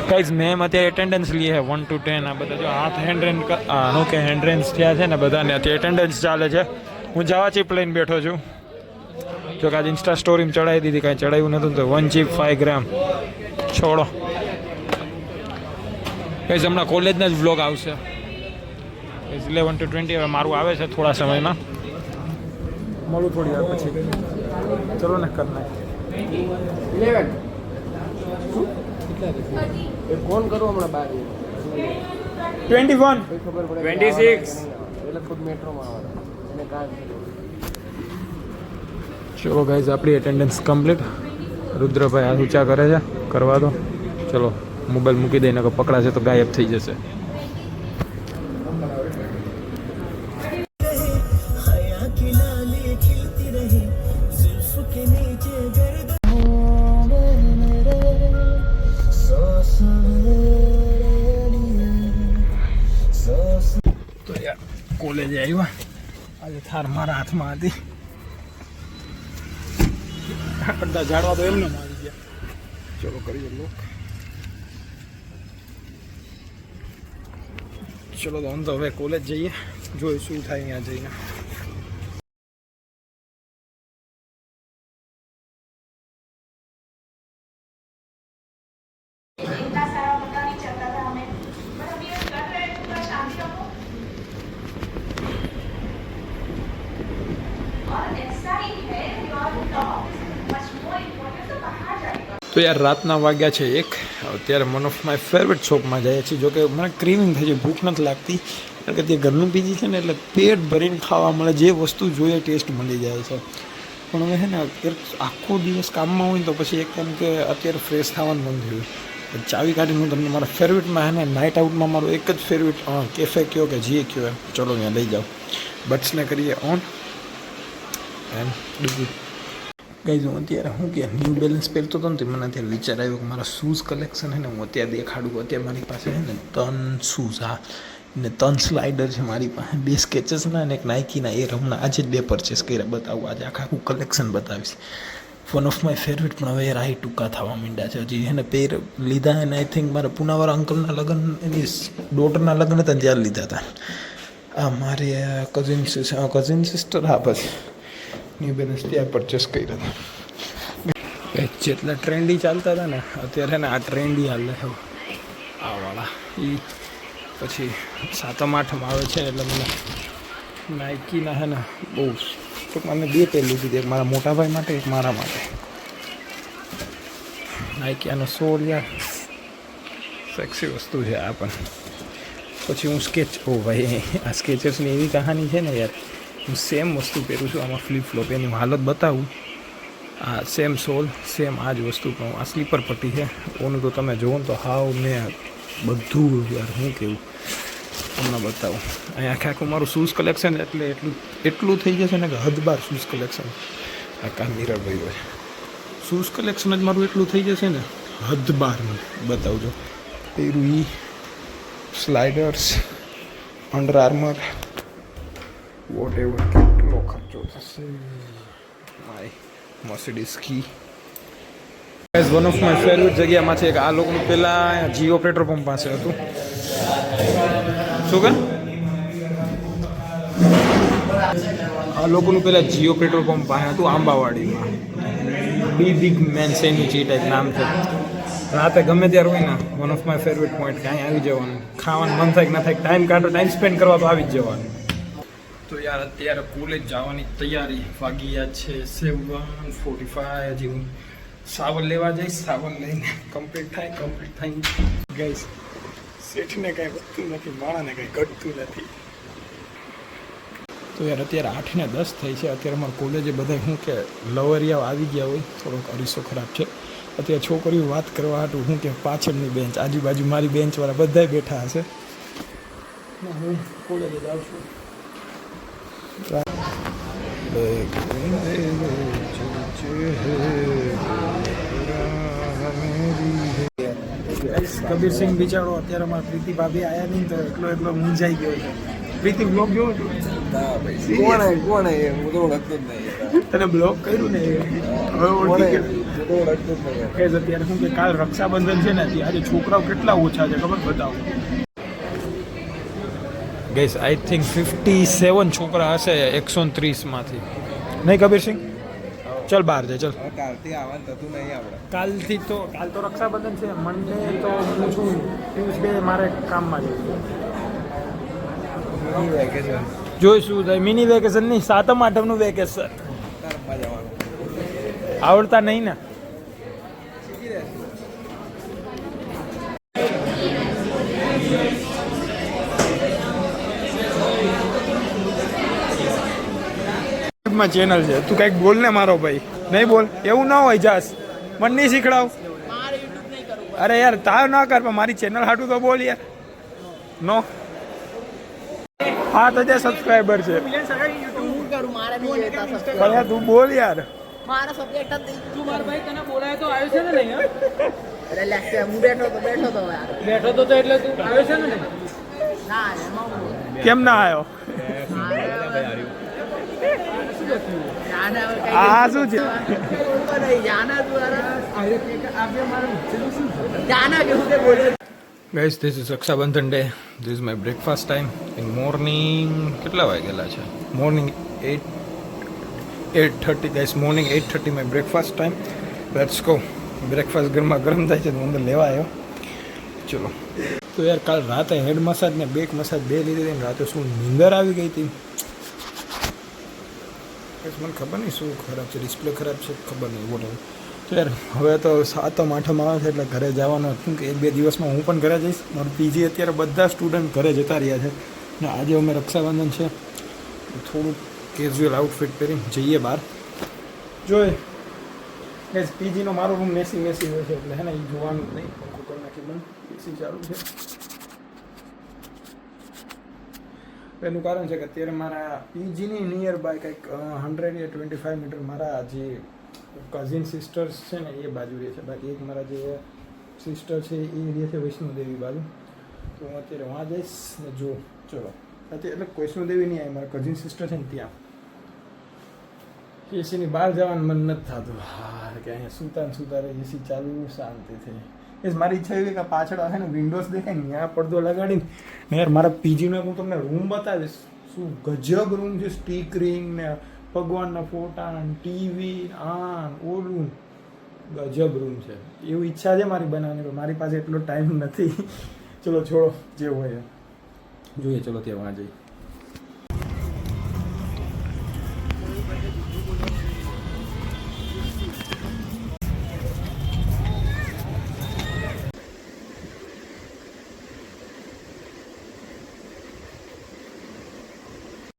Guys ma'am અત્યારે attendance લઈએ છે 1 to 10 આ બધા જો હાથ હેન્ડ રેન્સ થયા છે ને બધાને અત્યારે એટેન્ડન્સ ચાલે છે. હું જવા ચીપ લઈને બેઠો છું. જો કે આજે ઇન્સ્ટા સ્ટોરીમાં ચડાવી દીધી, કાંઈ ચડાવ્યું નહોતું તો 1 ચીપ 5 ગ્રામ છોડો. ગાઈઝ હમણાં કોલેજના જ વ્લોગ આવશે. 11 to 20 હવે મારું આવે છે થોડા સમયમાં. મળું થોડી વાર પછી. ચલો ને કર નાખ 11 એક ફોન કરો હમણાં બાર 21 ખબર પડે 26 એટલે ખુદ મેટ્રોમાં આવવાનું એને કામ. ચલો ગાઈઝ આપણી એટેન્ડન્સ કમ્પ્લીટ. રુદ્રભાઈ હાથ ઊંચા કરે છે, કરવા દો. ચલો મોબાઈલ મૂકી દઈને કે પકડાશે તો ગાયબ થઈ જશે. તો યાર કોલેજે આવ્યા આજે થાર મારા હાથમાં હતી. અડધા ઝાડવા તો એમને મારી ગયા. ચલો કરીએ લોક. ચલો તો આમ તો હવે કોલેજ જઈએ, જોઈએ શું થાય ત્યાં જઈને. તો યાર રાતના વાગ્યા છે 1. અત્યારે વન ઓફ માય ફેવરેટ શોપમાં જઈએ છીએ. જોકે મને ક્રીમિંગ થઈ છે, ભૂખ નથી લાગતી કારણ કે ત્યાં ઘરનું પીજી છે ને એટલે પેટ ભરીને ખાવા મળે, જે વસ્તુ જોઈએ ટેસ્ટ મળી જાય છે. પણ હવે છે ને આખો દિવસ કામમાં હોય ને તો પછી એક એમ કે અત્યારે ફ્રેશ થવાનું મન થયું. ચાવી કાઢીને હું તમને મારા ફેવરેટમાં હે ને નાઇટ આઉટમાં મારું એક જ ફેવરેટ કેફે કયો કે જે કયો એમ ચલો ત્યાં લઈ જાઓ. બટ્સને કરીએ ઓન એન્ડ ડુ. ગાઈઝ હું અત્યારે શું કે ન્યૂ બેલેન્સ પહેરતો હતો ને મને અત્યારે વિચાર આવ્યો કે મારા શૂઝ કલેક્શન છે ને હું અત્યારે દેખાડું. અત્યારે મારી પાસે છે ને 3 શૂઝ ને 3 સ્લાઇડર છે મારી પાસે, 2 સ્કેચેસના અને એક નાઇકીના. એ હમણાં આજે જ 2 પરચેસ કર્યા. બતાવું આજે આખું કલેક્શન બતાવીશ. One of my favourite. પણ હવે રાહી ટૂંકા થવા માંડ્યા છે. હજી એને લીધા અને આઈ થિંક મારા પુનાવાળા અંકલના લગ્ન, એની ડોટરના લગ્ન હતા ત્યારે લીધા હતા. આ મારી કઝિન સિસ્ટર. હા બસ ન્યૂ બેલેન્સ ત્યાં પરચેસ કર્યા હતા. જેટલા ટ્રેન્ડી ચાલતા હતા ને અત્યારે ને આ ટ્રેન્ડી હાલે છે આવાળા. એ પછી 7મ 8મ આવે છે એટલે મને નાઇકીના છે ને બહુ ટૂંકમાં મેં 2 પેર લીધી હતી. એક મારા મોટાભાઈ માટે, એક મારા માટે. નાઇકી આનો સોળ યાર સેક્સી વસ્તુ છે આ. પણ પછી હું ભાઈ આ સ્કેચર્સની એવી કહાની છે ને યાર. હું સેમ વસ્તુ પહેરું છું આમાં ફ્લિપ ફ્લોપ. એની હાલત બતાવું. આ સેમ સોલ સેમ આ જ વસ્તુ. પણ આ સ્લીપર પટ્ટી છે ઓનું તો તમે જુઓ ને તો હાવ મેં બધું યાર હું કેવું તમને બતાવું. અહીંયા આખું મારું શૂઝ કલેક્શન એટલે એટલું થઈ જશે ને કે હદબાર શૂઝ કલેક્શન. આખા મીરાભાઈ હોય શૂઝ કલેક્શન જ મારું એટલું થઈ જશે ને હદબારનું. બતાવજો પહેરું ઈ sliders, under armour, whatever. કેટલો ખર્ચો થશે. My Mercedes key. One of my favourite જગ્યામાં છે. આ લોકોનું પહેલાં જીઓ પેટ્રોલ પંપ પાસે હતું. શું કે આ લોકોનું પહેલાં જીઓ પેટ્રોલ પંપ પાસે હતું આંબાવાડીમાં. બિગ મેન સેન્ડવિચ એ ટાઈપ નામ છે. રાતે ગમે ત્યારે હોય ને one of my favourite point કે અહીંયા આવી જવાનું. ખાવાનું મન થાય કે ના થાય, ટાઈમ કાઢો, ટાઈમ સ્પેન્ડ કરવા તો આવી જ જવાનું. તો યાર અત્યારે કોલેજ જવાની તૈયારી. વાગ્યા છે 7:45. હજી હું સાવન લેવા જઈશ. સાવન લઈને કમ્પ્લીટ થાય ગઈશ. શેઠને કાંઈ વધતું નથી, માણાને કાંઈ ઘટતું નથી. તો યાર અત્યારે 8 ને 10 થઈ છે. અત્યારે અમારા કોલેજે બધા શું કે લવરિયાઓ આવી ગયા હોય. થોડોક અરીસો ખરાબ છે. અત્યારે છોકરીઓ વાત કરવા હાટું શું કે પાછળની બેન્ચ, આજુબાજુ મારી બેન્ચવાળા બધા બેઠા હશે. હું કોલેજે જાઉં છું. કબીરસિંહ બિચારો અત્યારે અમારા પ્રીતિ ભાભી આવ્યા નહીં તો એટલો મૂંઝાઈ ગયો છે. પ્રીતિ બ્લોગ જોવો છો? કોણ હું તો ઓળખતો જ નહીં. તને બ્લોગ કર્યું ને હવે ઓળખી ગયો. કે અત્યારે શું કે કાલ રક્ષાબંધન છે ને આજે છોકરાઓ કેટલા ઓછા છે ખબર બતાવો ગઈસ આઈ થિંક 57 છોકરા હશે 130માંથી નહીં કબીરસિંહ ચલ બહાર જાય ચલ કાલથી આવવાનું થતું નહીં આપણે. કાલ તો રક્ષાબંધન છે મંડે તો હું છું ટ્યુઝડે મારે કામમાં જવું જોઈ શું થાય મિની વેકેશન નહીં 7મ 8મનું વેકેશન આવડતા નહીં ને ચેનલ છે તું કઈક બોલ ને મારો ભાઈ નહીં બોલ એવું ના હોય જાસ મને નહીં શીખડાવ અરે યાર તાવ ના કર પણ મારી ચેનલ હાટું તો બોલ યાર નો 7000 સબસ્ક્રાઇબર છે પણ યાર તું બોલ યાર મારા સબ્જેક્ટ જ નહીં. તું મારા ભાઈ તને બોલાય તો આવ્યો છે ને નહીં હા? અરે લેક્ચર હું બેઠો તો યાર. બેઠો તો એટલે તું આવ્યો છે ને નહીં? ના એમાં હું કેમ ના આવ્યો જાને હવે કઈ આ શું છે જાના કેવું કે બોલે guys this is Rakshabandhan day this is my breakfast time in morning કેટલા વાગેલા છે morning 8:30 guys morning 8:30 my breakfast time let's go breakfast ગરમા ગરમ થાય છે તો અંદર લેવા આવ્યો ચલો તો યાર કાલ રાતે હેડ મસાજ ને બેક મસાજ બે લીધી હતી ને રાતે શું નીંદર આવી ગઈ હતી મને ખબર નહીં શું ખરાબ છે ડિસ્પ્લે ખરાબ છે ખબર નહીં વોટ તો યાર હવે તો 7મ 8મ આવે છે એટલે ઘરે જવાનું હતું કે 1-2 દિવસમાં હું પણ ઘરે જઈશ મારું પીજી અત્યારે બધા સ્ટુડન્ટ ઘરે જતા રહ્યા છે ને આજે અમે રક્ષાબંધન છે થોડુંક કેઝ્યુઅલ આઉટફિટ પહેરીને જઈએ બહાર જોઈએ ગેસ પીજીનો મારો રૂમ મેસી હોય છે એટલે હે ને એ જોવાનું નહીં પંખો કરી નાખી બંધ એસી ચાલુ છે એનું કારણ છે કે અત્યારે મારા પીજીની નિયર બાય કંઈક 100 યા 25 મીટર મારા જે કઝિન સિસ્ટર્સ છે ને એ બાજુ રહે છે બાકી એક મારા જે સિસ્ટર છે એ રહે છે વૈષ્ણોદેવી બાજુ તો હું અત્યારે વहाँ જઈશ ને જો ચલો અત્યારે એટલે વૈષ્ણોદેવી નહીં આવી મારા કઝિન સિસ્ટર છે ને ત્યાં એસીની બહાર જવાનું મન નથી થતું હા કે અહીંયા સુતા રહે એસી ચાલુ શાંતિથી એ મારી ઈચ્છા એવી કે પાછળ આવે ને વિન્ડોઝ દેખાય ને ત્યાં પડદો લગાડીને ને યાર મારા પીજીનો હું તમને રૂમ બતાવીશ શું ગજબ રૂમ છે સ્ટીકરિંગ ને ભગવાનના ફોટા ટીવી આન ઓલું ગજબ રૂમ છે એવી ઈચ્છા છે મારી બનાવવાની પણ મારી પાસે એટલો ટાઈમ નથી ચલો છોડો જે હોય જોઈએ ચલો ત્યાં જઈએ